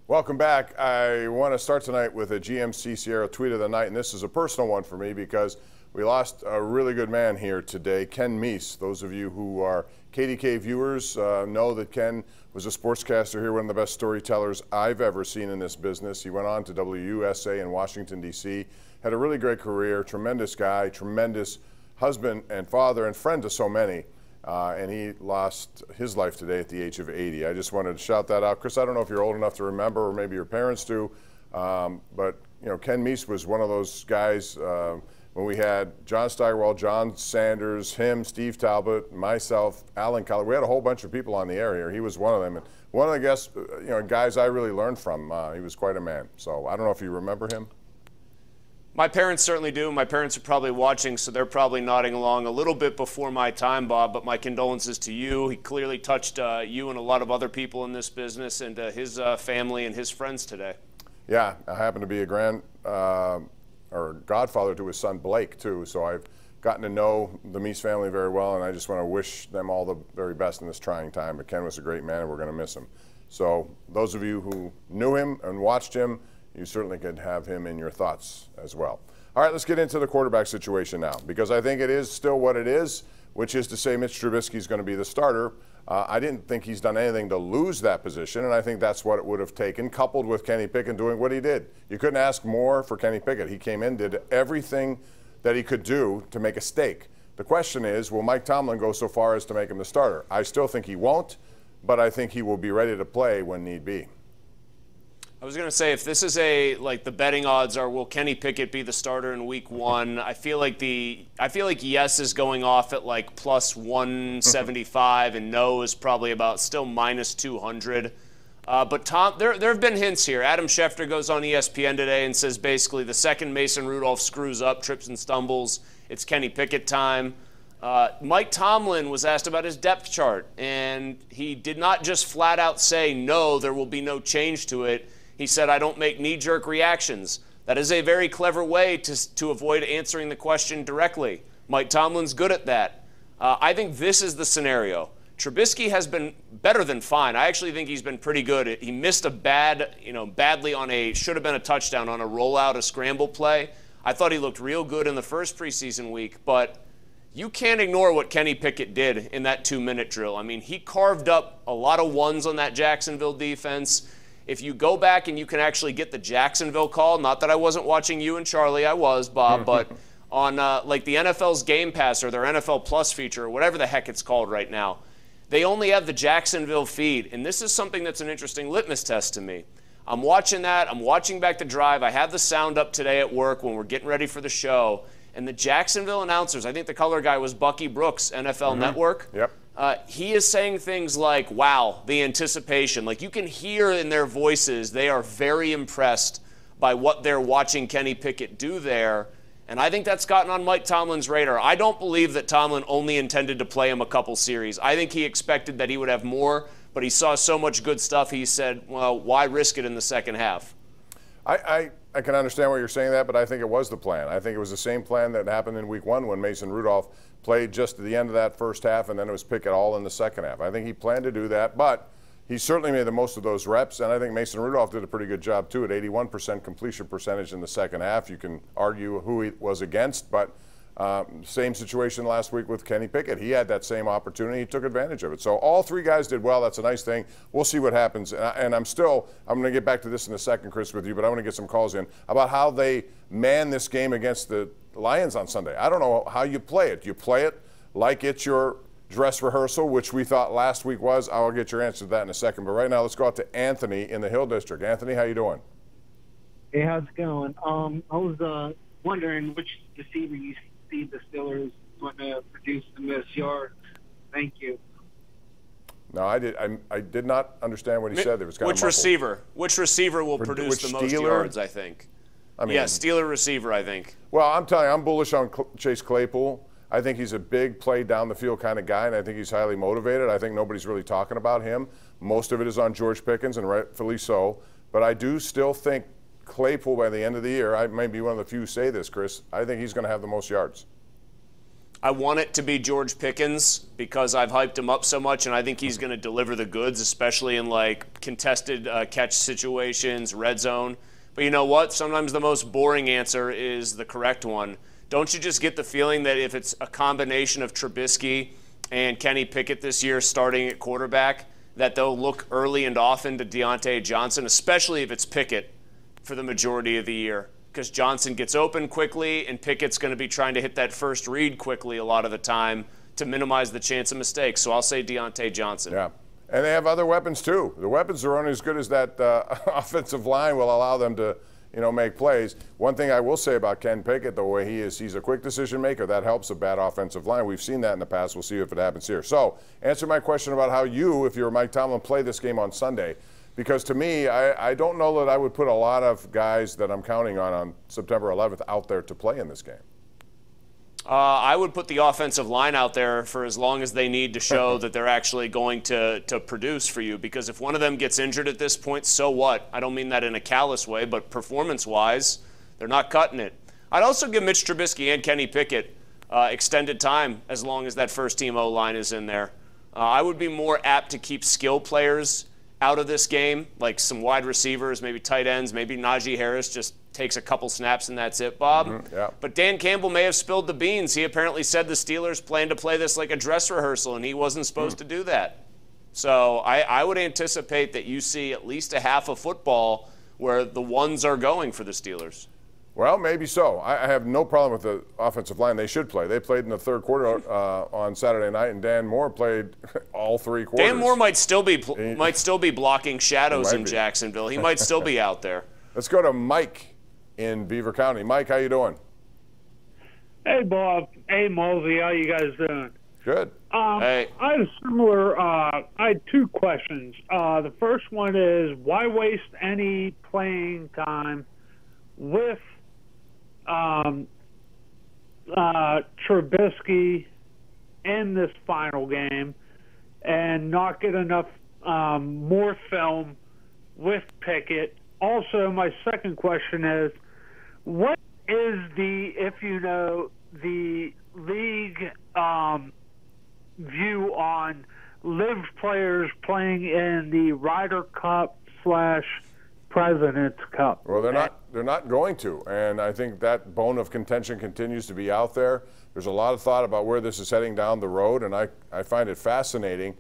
Welcome back. I want to start tonight with a GMC Sierra tweet of the night, and this is a personal one for me because we lost a really good man here today, Ken Meese. Those of you who are KDKA viewers know that Ken was a sportscaster here, one of the best storytellers I've ever seen in this business. He went on to WUSA in Washington, D.C., had a really great career, tremendous guy, tremendous husband and father and friend to so many. And he lost his life today at the age of 80. I just wanted to shout that out. Chris, I don't know if you're old enough to remember, or maybe your parents do, but you know, Ken Meese was one of those guys when we had John Steigerwald, John Sanders, him, Steve Talbot, myself, Alan Collar. We had a whole bunch of people on the air here. He was one of them. And one of the guests, guys I really learned from. He was quite a man. So I don't know if you remember him. My parents certainly do. My parents are probably watching, so they're probably nodding along a little bit before my time, Bob, but my condolences to you. He clearly touched you and a lot of other people in this business and his family and his friends today. Yeah, I happen to be a or godfather to his son Blake, too, so I've gotten to know the Meese family very well, and I just want to wish them all the very best in this trying time. But Ken was a great man, and we're going to miss him. So those of you who knew him and watched him, you certainly could have him in your thoughts as well. All right, let's get into the quarterback situation now, because I think it is still what it is, which is to say Mitch Trubisky is going to be the starter. I didn't think he's done anything to lose that position, and I think that's what it would have taken, coupled with Kenny Pickett doing what he did. You couldn't ask more for Kenny Pickett. He came in, did everything that he could do to make a stake. The question is, will Mike Tomlin go so far as to make him the starter? I still think he won't, but I think he will be ready to play when need be. I was going to say, if this is like the betting odds are, will Kenny Pickett be the starter in week 1? I feel like yes is going off at like plus 175 and no is probably about still minus 200. But Tom, there have been hints here. Adam Schefter goes on ESPN today and says basically the second Mason Rudolph screws up, trips and stumbles, it's Kenny Pickett time. Mike Tomlin was asked about his depth chart, and he did not just flat out say, no, there will be no change to it. He said, I don't make knee-jerk reactions. That is a very clever way to avoid answering the question directly. Mike Tomlin's good at that. I think this is the scenario. Trubisky has been better than fine. I actually think he's been pretty good. He missed a badly on should have been a touchdown on a rollout, a scramble play. I thought he looked real good in the first preseason week, but you can't ignore what Kenny Pickett did in that 2-minute drill. I mean, he carved up a lot of ones on that Jacksonville defense. If you go back and you can actually get the Jacksonville call, not that I wasn't watching you and Charlie, I was, Bob, but on like the NFL's Game Pass or their NFL Plus feature or whatever the heck it's called right now, they only have the Jacksonville feed. And this is something that's an interesting litmus test to me. I'm watching that. I'm watching back the drive. I have the sound up today at work when we're getting ready for the show. And the Jacksonville announcers, I think the color guy was Bucky Brooks, NFL Network. Yep. He is saying things like, wow, the anticipation. Like you can hear in their voices, they are very impressed by what they're watching Kenny Pickett do there. And I think that's gotten on Mike Tomlin's radar. I don't believe that Tomlin only intended to play him a couple series. I think he expected that he would have more, but he saw so much good stuff, he said, well, why risk it in the second half? I can understand why you're saying that, but I think it was the plan. I think it was the same plan that happened in week 1 when Mason Rudolph played just at the end of that first half, and then it was Pickett all in the second half. I think he planned to do that, but he certainly made the most of those reps, and I think Mason Rudolph did a pretty good job, too, at 81% completion percentage in the second half. You can argue who he was against, but same situation last week with Kenny Pickett. He had that same opportunity. He took advantage of it. So all three guys did well. That's a nice thing. We'll see what happens. And I'm going to get back to this in a second, Chris, with you, but I want to get some calls in about how they man this game against the Lions on Sunday. I don't know how you play it. Do you play it like it's your dress rehearsal, which we thought last week was? I'll get your answer to that in a second. But right now, let's go out to Anthony in the Hill District. Anthony, how you doing? Hey, how's it going? I was wondering which receiver you see the Steelers going to produce the most yards. Thank you. No, I did not understand what he said. There was kind of muffled. Which receiver will produce the most yards, I think. Yeah, Steeler receiver, I think. Well, I'm telling you, I'm bullish on Chase Claypool. I think he's a big play down the field kind of guy, and I think he's highly motivated. I think nobody's really talking about him. Most of it is on George Pickens, and rightfully so. But I do still think Claypool by the end of the year, I may be one of the few who say this, Chris, I think he's going to have the most yards. I want it to be George Pickens because I've hyped him up so much, and I think he's going to deliver the goods, especially in like contested catch situations, red zone. But you know what? Sometimes the most boring answer is the correct one. Don't you just get the feeling that if it's a combination of Trubisky and Kenny Pickett this year starting at quarterback, that they'll look early and often to Deontay Johnson, especially if it's Pickett for the majority of the year? Because Johnson gets open quickly, and Pickett's going to be trying to hit that first read quickly a lot of the time to minimize the chance of mistakes. So I'll say Deontay Johnson. Yeah, and they have other weapons too. The weapons are only as good as that offensive line will allow them to, make plays. One thing I will say about Ken Pickett, the way he is, he's a quick decision maker. That helps a bad offensive line. We've seen that in the past. We'll see if it happens here. So answer my question about how you, if you're Mike Tomlin, play this game on Sunday. Because to me, I don't know that I would put a lot of guys that I'm counting on September 11th out there to play in this game. I would put the offensive line out there for as long as they need to show that they're actually going to produce for you. Because if one of them gets injured at this point, so what? I don't mean that in a callous way, but performance-wise, they're not cutting it. I'd also give Mitch Trubisky and Kenny Pickett extended time as long as that first-team O-line is in there. I would be more apt to keep skill players out of this game, like some wide receivers, maybe tight ends, maybe Najee Harris just takes a couple snaps and that's it, Bob. Yeah. But Dan Campbell may have spilled the beans. He apparently said the Steelers planned to play this like a dress rehearsal, and he wasn't supposed to do that. So I would anticipate that you see at least a half of football where the ones are going for the Steelers. Well, maybe so. I have no problem with the offensive line. They should play. They played in the third quarter on Saturday night, and Dan Moore played all three quarters. Dan Moore might still be blocking shadows in Jacksonville. He might still be out there. Let's go to Mike in Beaver County. Mike, how you doing? Hey, Bob. Hey, Mosey. How you guys doing? Good. Hey. I had a similar. I had two questions. The first one is, why waste any playing time with Trubisky in this final game and not get enough more film with Pickett? Also, my second question is, what is the league view on live players playing in the Ryder Cup / President's Cup? Well, they're not going to, and I think that bone of contention continues to be out there. There's a lot of thought about where this is heading down the road, and I find it fascinating,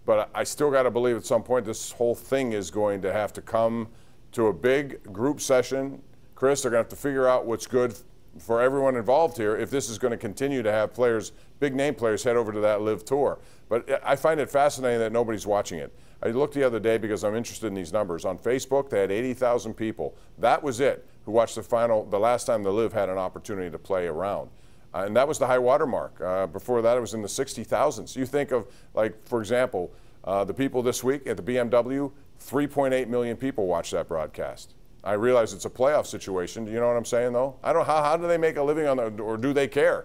but I still got to believe at some point this whole thing is going to have to come to a big group session. Chris, they're going to have to figure out what's good for everyone involved here if this is going to continue to have players, big name players, head over to that live tour. But I find it fascinating that nobody's watching it. I looked the other day because I'm interested in these numbers. On Facebook, they had 80,000 people. That was it, who watched the last time the live had an opportunity to play around. And that was the high water mark. Before that, it was in the 60,000s. You think of, like, for example, the people this week at the BMW, 3.8 million people watched that broadcast. I realize it's a playoff situation. Do you know what I'm saying, though? I don't. How do they make a living on it, or do they care?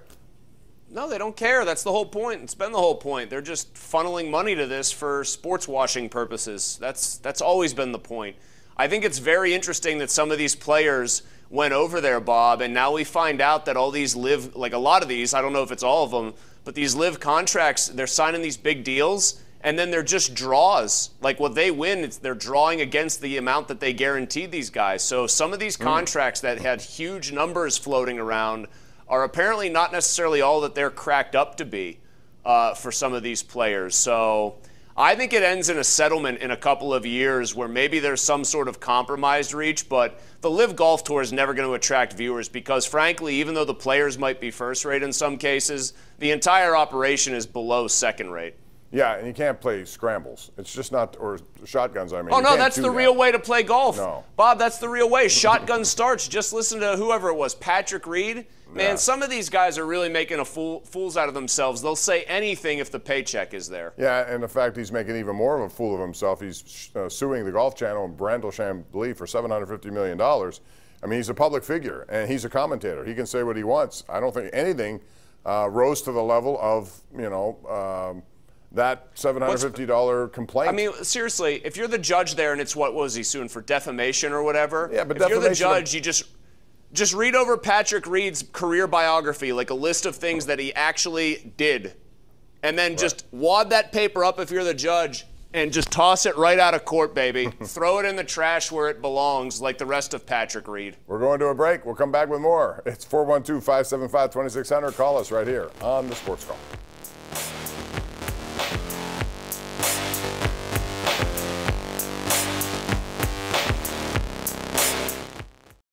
No, they don't care. That's the whole point. It's been the whole point. They're just funneling money to this for sports washing purposes. That's always been the point. I think it's very interesting that some of these players went over there, Bob, and now we find out that all these live, like a lot of these, I don't know if it's all of them, but these live contracts, they're signing these big deals, and then they're just draws. Like what they win, they're drawing against the amount that they guaranteed these guys. So some of these contracts that had huge numbers floating around are apparently not necessarily all that they're cracked up to be for some of these players. So I think it ends in a settlement in a couple of years where maybe there's some sort of compromised reach, but the Live Golf Tour is never going to attract viewers because, frankly, even though the players might be first rate in some cases, the entire operation is below second rate. Yeah, and you can't play scrambles. It's just not, or shotguns, I mean. Oh, no, that's the real way to play golf. No. Bob, that's the real way. Shotgun starts. Just listen to whoever it was, Patrick Reed. Man, some of these guys are really making fools out of themselves. They'll say anything if the paycheck is there. Yeah, and the fact he's making even more of a fool of himself, he's suing the Golf Channel and Brandel Chambly for $750 million. I mean, he's a public figure, and he's a commentator. He can say what he wants. I don't think anything rose to the level of, that $750 complaint. I mean, seriously, if you're the judge there and it's what was he suing for, defamation or whatever? Yeah, but if you're the judge, you just Just read over Patrick Reed's career biography, like a list of things that he actually did. And then just wad that paper up if you're the judge and just toss it right out of court, baby. Throw it in the trash where it belongs, like the rest of Patrick Reed. We're going to a break. We'll come back with more. It's 412-575-2600. Call us right here on the Sports Call.